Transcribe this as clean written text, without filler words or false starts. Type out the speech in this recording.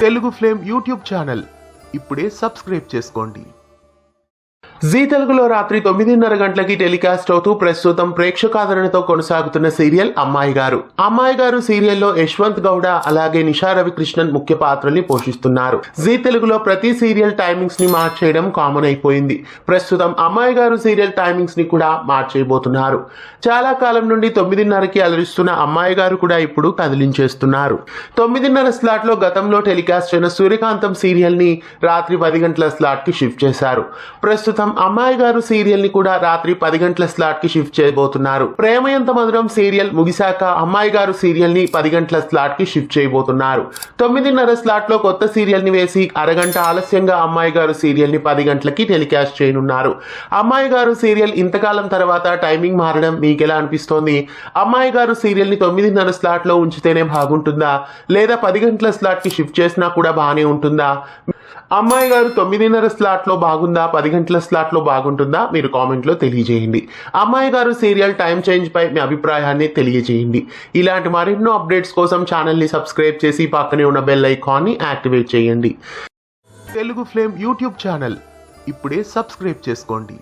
Telugu flame YouTube channel ఇప్పుడే subscribe చేసుకోండి. G తెలుగులో రాత్రి 9:30 గంటలకి టెలికాస్ట్ అవుతూ ప్రస్తుతం ప్రేక్షకాదరణతో కొనసాగుతున్న సీరియల్ అమ్మాయి గారు సీరియల్లో యశ్వంత్ గౌడ అలాగే నిషా రవికృష్ణన్ ముఖ్య పాత్రల్ని పోషిస్తున్నారు. జీ తెలుగులో ప్రతి సీరియల్ టైమింగ్స్ ని మార్చేయడం కామన్ అయిపోయింది. ప్రస్తుతం అమ్మాయి గారు సీరియల్ టైమింగ్స్ ని కూడా మార్చేయబోతున్నారు. చాలా కాలం నుండి 9:30కి అలరిస్తున్న అమ్మాయి గారు కూడా ఇప్పుడు కదిలించేస్తున్నారు. 9:30 స్లాట్ లో గతంలో టెలికాస్ట్ అయిన సూర్యకాంతం సీరియల్ ని రాత్రి 10 గంటల స్లాట్ కి షిఫ్ట్ చేశారు. ప్రస్తుతం అమ్మాయి గారు సీరియల్ ని కూడా రాత్రి 10 గంటల స్లాట్ కి షిఫ్ట్ చేయబోతున్నారు. ప్రేమ ఎంత మధురం సీరియల్ ముగిశాక అమ్మాయి గారు సీరియల్ ని 10 గంటల స్లాట్ కి షిఫ్ట్ చేయబోతున్నారు. 9:30 స్లాట్ లో కొత్త సీరియల్ ని వేసి అరగంట ఆలస్యంగా అమ్మాయి గారు సీరియల్ ని 10 గంటలకి టెలికాస్ట్ చేయనున్నారు. అమ్మాయి గారు సీరియల్ ఇంతకాలం తర్వాత టైమింగ్ మారడం మీకెలా అనిపిస్తోంది? అమ్మాయి గారు సీరియల్ ని 9:30 స్లాట్ లో ఉంచితేనే బాగుంటుందా, లేదా 10 గంటల స్లాట్ కి షిఫ్ట్ చేసినా కూడా బాగానే ఉంటుందా? అమ్మాయి గారు 9:30 స్లాట్ లో బాగుందా, 10 గంటల స్లాట్ లో బాగుంటుందా? మీరు కామెంట్ లో తెలియజేయండి. అమ్మాయి గారు సీరియల్ టైం చేంజ్ పై మీ అభిప్రాయాన్ని తెలియజేయండి. ఇలాంటి మరెన్నో అప్డేట్స్ కోసం ఛానల్ ని సబ్స్క్రైబ్ చేసి పక్కనే ఉన్న బెల్ ఐకాన్ ని యాక్టివేట్ చేయండి. తెలుగు ఫ్లేమ్ యూట్యూబ్ ఛానల్ ఇప్పుడే సబ్స్క్రైబ్ చేసుకోండి.